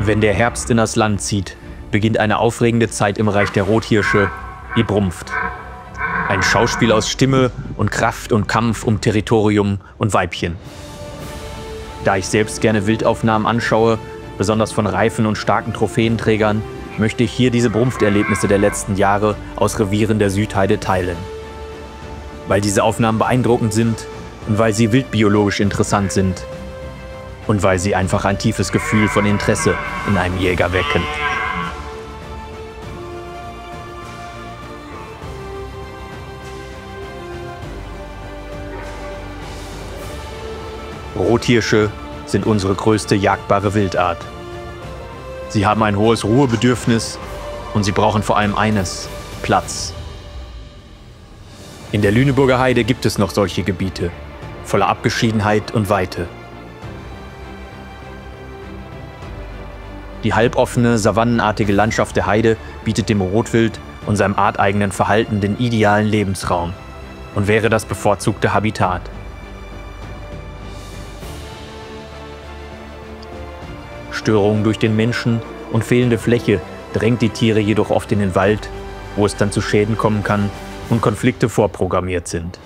Wenn der Herbst in das Land zieht, beginnt eine aufregende Zeit im Reich der Rothirsche, die Brunft. Ein Schauspiel aus Stimme und Kraft und Kampf um Territorium und Weibchen. Da ich selbst gerne Wildaufnahmen anschaue, besonders von reifen und starken Trophäenträgern, möchte ich hier diese Brunfterlebnisse der letzten Jahre aus Revieren der Südheide teilen. Weil diese Aufnahmen beeindruckend sind und weil sie wildbiologisch interessant sind. Und weil sie einfach ein tiefes Gefühl von Interesse in einem Jäger wecken. Rothirsche sind unsere größte jagdbare Wildart. Sie haben ein hohes Ruhebedürfnis und sie brauchen vor allem eines: Platz. In der Lüneburger Heide gibt es noch solche Gebiete, voller Abgeschiedenheit und Weite. Die halboffene, savannenartige Landschaft der Heide bietet dem Rotwild und seinem arteigenen Verhalten den idealen Lebensraum und wäre das bevorzugte Habitat. Störungen durch den Menschen und fehlende Fläche drängt die Tiere jedoch oft in den Wald, wo es dann zu Schäden kommen kann und Konflikte vorprogrammiert sind.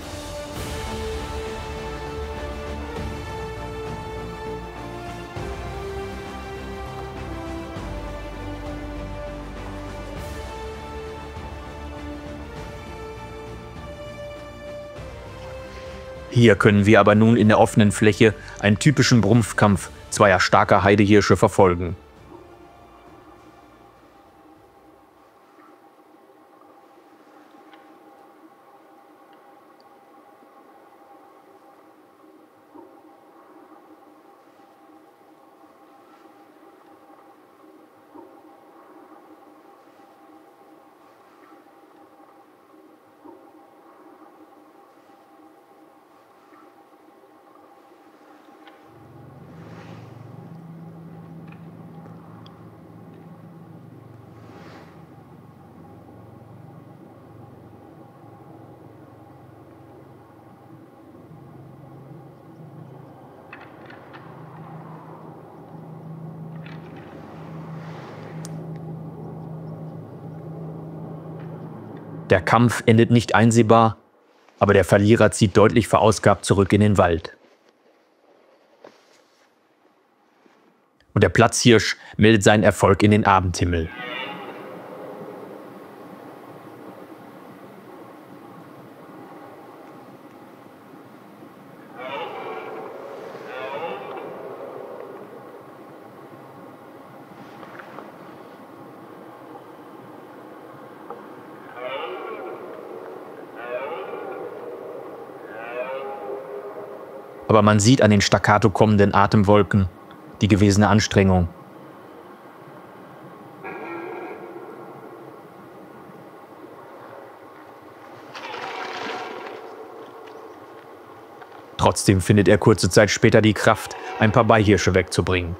Hier können wir aber nun in der offenen Fläche einen typischen Brunftkampf zweier starker Heidehirsche verfolgen. Der Kampf endet nicht einsehbar, aber der Verlierer zieht deutlich verausgabt zurück in den Wald. Und der Platzhirsch meldet seinen Erfolg in den Abendhimmel. Aber man sieht an den staccato kommenden Atemwolken die gewesene Anstrengung. Trotzdem findet er kurze Zeit später die Kraft, ein paar Beihirsche wegzubringen.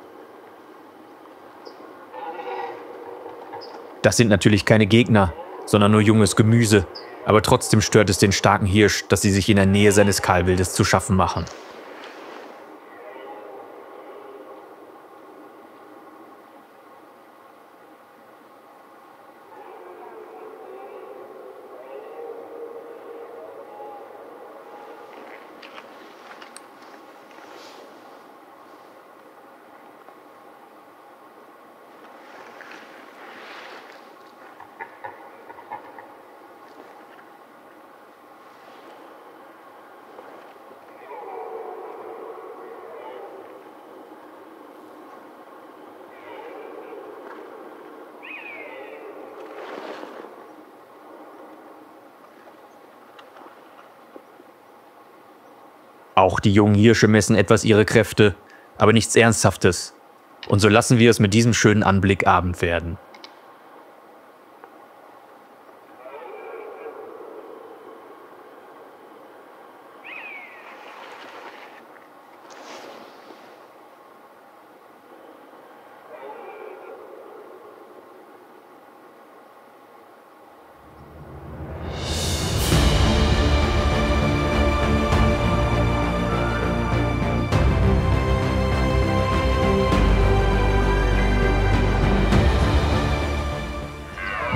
Das sind natürlich keine Gegner, sondern nur junges Gemüse, aber trotzdem stört es den starken Hirsch, dass sie sich in der Nähe seines Kahlwildes zu schaffen machen. Auch die jungen Hirsche messen etwas ihre Kräfte, aber nichts Ernsthaftes. Und so lassen wir es mit diesem schönen Anblick Abend werden.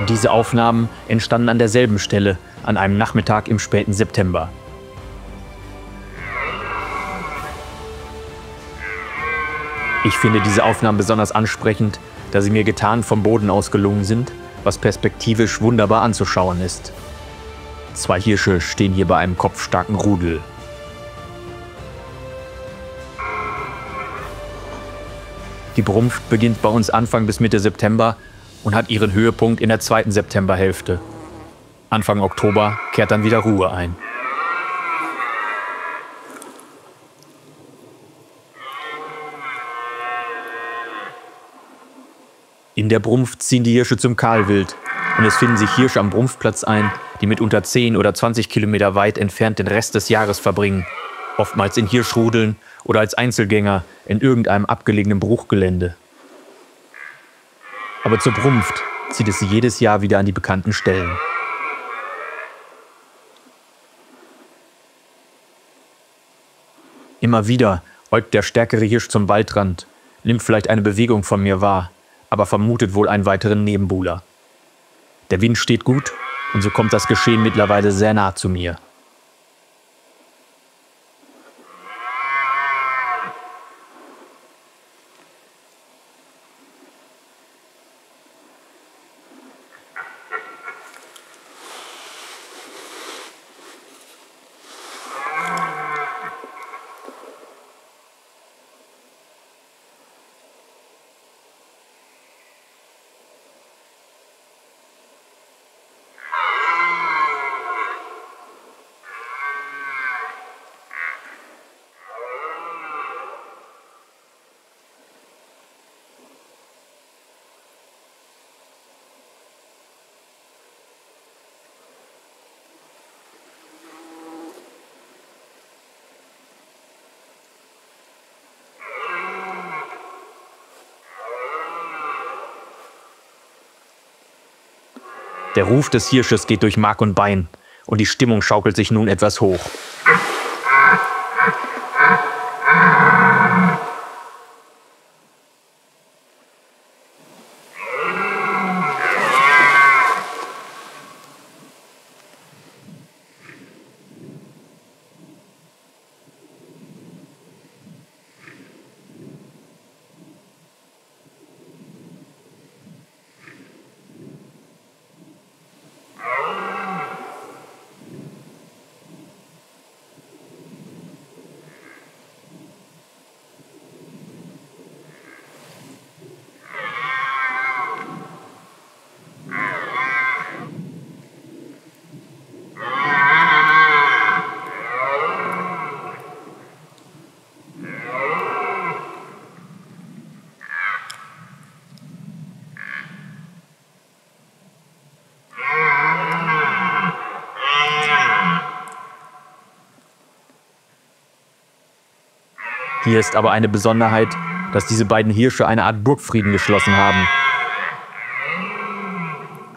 Diese Aufnahmen entstanden an derselben Stelle, an einem Nachmittag im späten September. Ich finde diese Aufnahmen besonders ansprechend, da sie mir getarnt vom Boden aus gelungen sind, was perspektivisch wunderbar anzuschauen ist. 2 Hirsche stehen hier bei einem kopfstarken Rudel. Die Brunft beginnt bei uns Anfang bis Mitte September und hat ihren Höhepunkt in der 2. Septemberhälfte. Anfang Oktober kehrt dann wieder Ruhe ein. In der Brunft ziehen die Hirsche zum Kahlwild und es finden sich Hirsche am Brunftplatz ein, die mitunter 10 oder 20 Kilometer weit entfernt den Rest des Jahres verbringen, oftmals in Hirschrudeln oder als Einzelgänger in irgendeinem abgelegenen Bruchgelände. Aber zur Brunft zieht es sie jedes Jahr wieder an die bekannten Stellen. Immer wieder äugt der stärkere Hirsch zum Waldrand, nimmt vielleicht eine Bewegung von mir wahr, aber vermutet wohl einen weiteren Nebenbuhler. Der Wind steht gut und so kommt das Geschehen mittlerweile sehr nah zu mir. Der Ruf des Hirsches geht durch Mark und Bein und die Stimmung schaukelt sich nun etwas hoch. Hier ist aber eine Besonderheit, dass diese beiden Hirsche eine Art Burgfrieden geschlossen haben.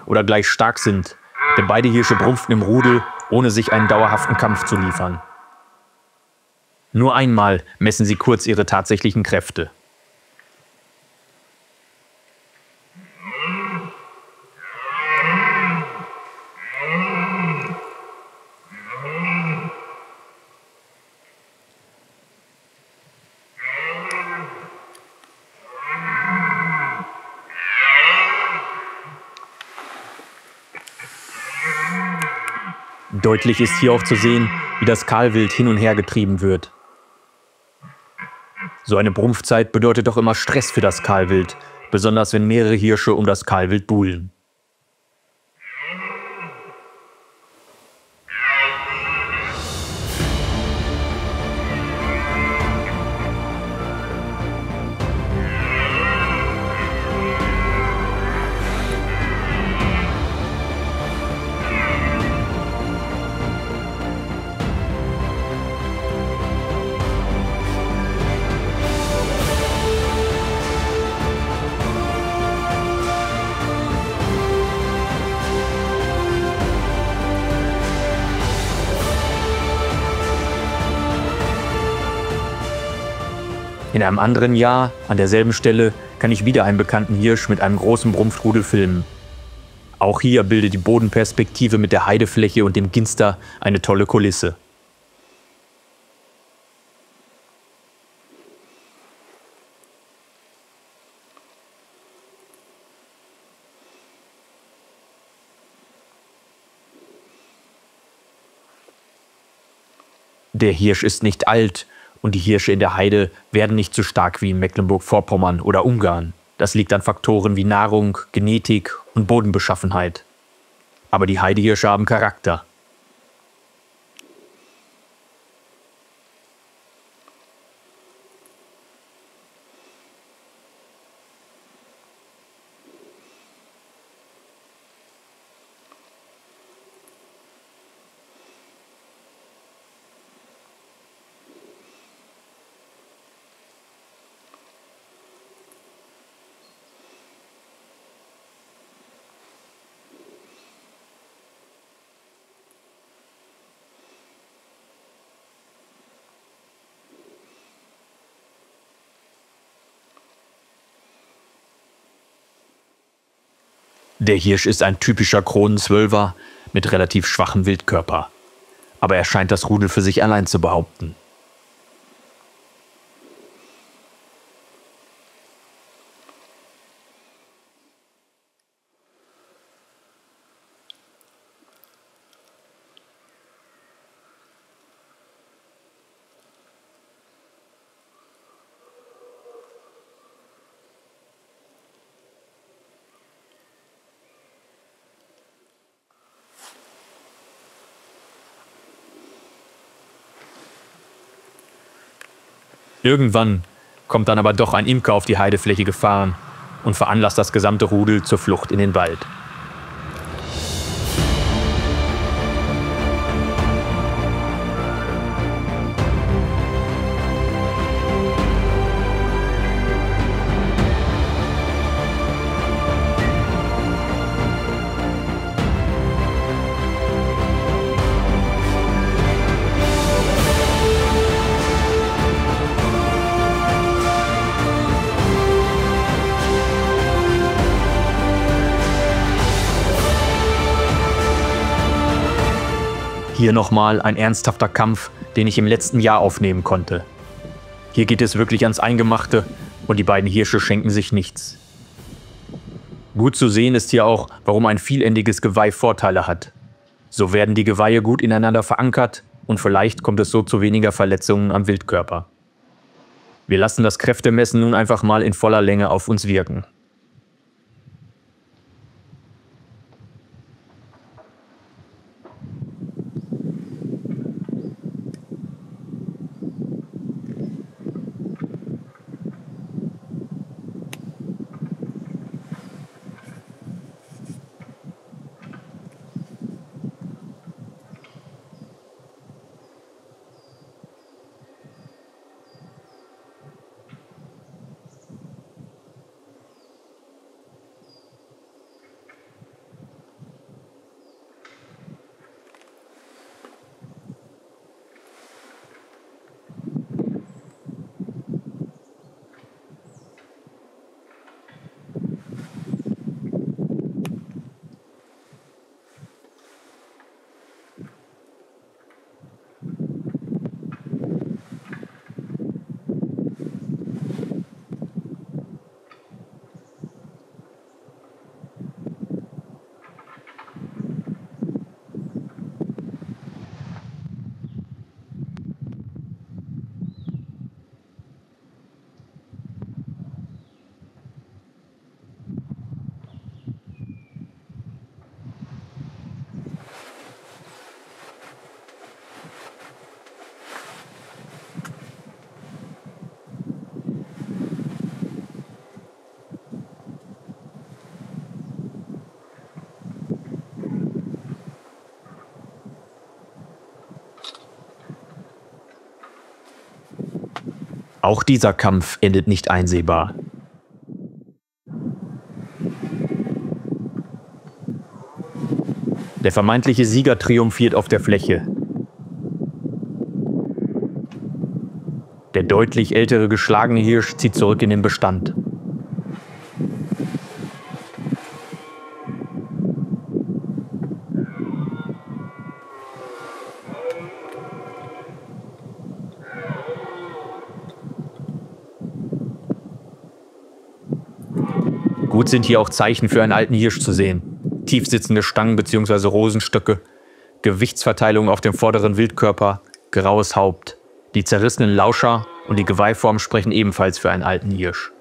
Oder gleich stark sind, denn beide Hirsche brumpften im Rudel, ohne sich einen dauerhaften Kampf zu liefern. Nur einmal messen sie kurz ihre tatsächlichen Kräfte. Deutlich ist hier auch zu sehen, wie das Kahlwild hin und her getrieben wird. So eine Brumpfzeit bedeutet doch immer Stress für das Kahlwild, besonders wenn mehrere Hirsche um das Kahlwild buhlen. In einem anderen Jahr, an derselben Stelle, kann ich wieder einen bekannten Hirsch mit einem großen Brumpfrudel filmen. Auch hier bildet die Bodenperspektive mit der Heidefläche und dem Ginster eine tolle Kulisse. Der Hirsch ist nicht alt und die Hirsche in der Heide werden nicht so stark wie in Mecklenburg-Vorpommern oder Ungarn. Das liegt an Faktoren wie Nahrung, Genetik und Bodenbeschaffenheit. Aber die Heidehirsche haben Charakter. Der Hirsch ist ein typischer Kronenzwölfer mit relativ schwachem Wildkörper. Aber er scheint das Rudel für sich allein zu behaupten. Irgendwann kommt dann aber doch ein Imker auf die Heidefläche gefahren und veranlasst das gesamte Rudel zur Flucht in den Wald. Hier nochmal ein ernsthafter Kampf, den ich im letzten Jahr aufnehmen konnte. Hier geht es wirklich ans Eingemachte und die beiden Hirsche schenken sich nichts. Gut zu sehen ist hier auch, warum ein vielendiges Geweih Vorteile hat. So werden die Geweihe gut ineinander verankert und vielleicht kommt es so zu weniger Verletzungen am Wildkörper. Wir lassen das Kräftemessen nun einfach mal in voller Länge auf uns wirken. Auch dieser Kampf endet nicht einsehbar. Der vermeintliche Sieger triumphiert auf der Fläche. Der deutlich ältere geschlagene Hirsch zieht zurück in den Bestand. Gut sind hier auch Zeichen für einen alten Hirsch zu sehen. Tiefsitzende Stangen bzw. Rosenstöcke, Gewichtsverteilung auf dem vorderen Wildkörper, graues Haupt. Die zerrissenen Lauscher und die Geweihform sprechen ebenfalls für einen alten Hirsch.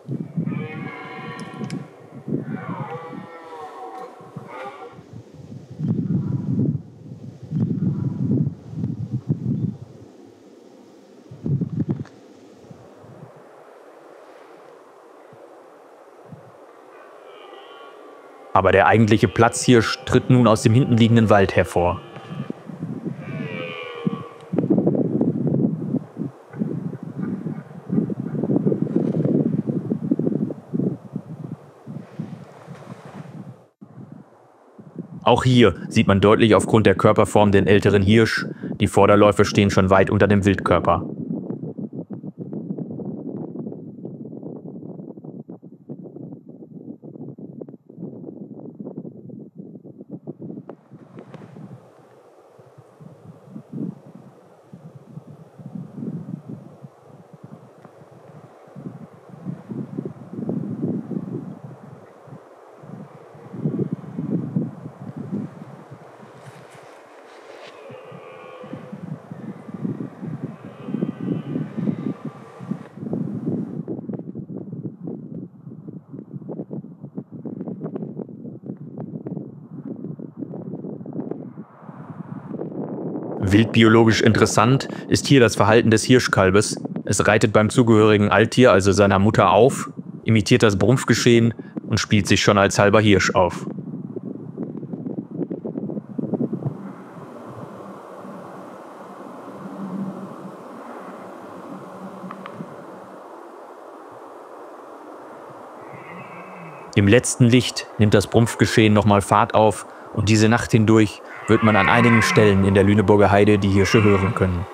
Aber der eigentliche Platzhirsch tritt nun aus dem hinten liegenden Wald hervor. Auch hier sieht man deutlich aufgrund der Körperform den älteren Hirsch. Die Vorderläufe stehen schon weit unter dem Wildkörper. Wildbiologisch interessant ist hier das Verhalten des Hirschkalbes. Es reitet beim zugehörigen Alttier, also seiner Mutter, auf, imitiert das Brumpfgeschehen und spielt sich schon als halber Hirsch auf. Im letzten Licht nimmt das Brumpfgeschehen nochmal Fahrt auf und diese Nacht hindurch wird man an einigen Stellen in der Lüneburger Heide die Hirsche hören können.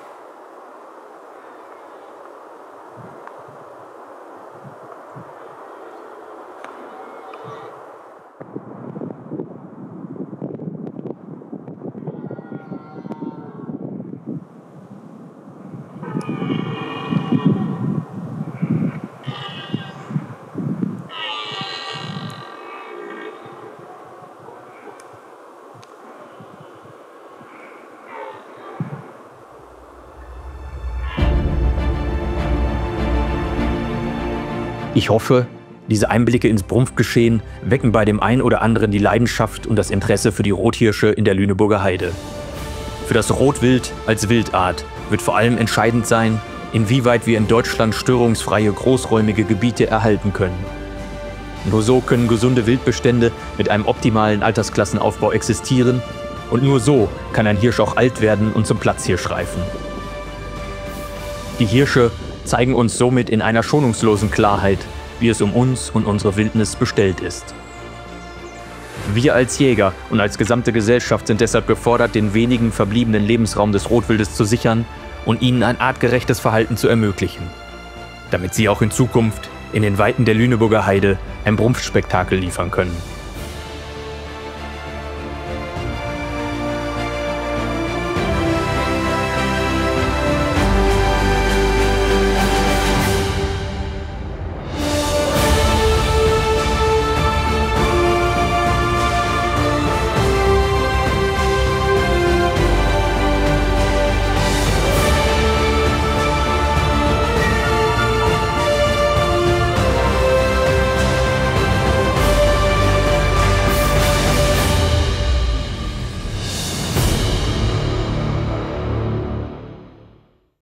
Ich hoffe, diese Einblicke ins Brumpfgeschehen wecken bei dem einen oder anderen die Leidenschaft und das Interesse für die Rothirsche in der Lüneburger Heide. Für das Rotwild als Wildart wird vor allem entscheidend sein, inwieweit wir in Deutschland störungsfreie großräumige Gebiete erhalten können. Nur so können gesunde Wildbestände mit einem optimalen Altersklassenaufbau existieren und nur so kann ein Hirsch auch alt werden und zum Platzhirsch reifen. Die Hirsche zeigen uns somit in einer schonungslosen Klarheit, wie es um uns und unsere Wildnis bestellt ist. Wir als Jäger und als gesamte Gesellschaft sind deshalb gefordert, den wenigen verbliebenen Lebensraum des Rotwildes zu sichern und ihnen ein artgerechtes Verhalten zu ermöglichen, damit sie auch in Zukunft in den Weiten der Lüneburger Heide ein Brumpfspektakel liefern können.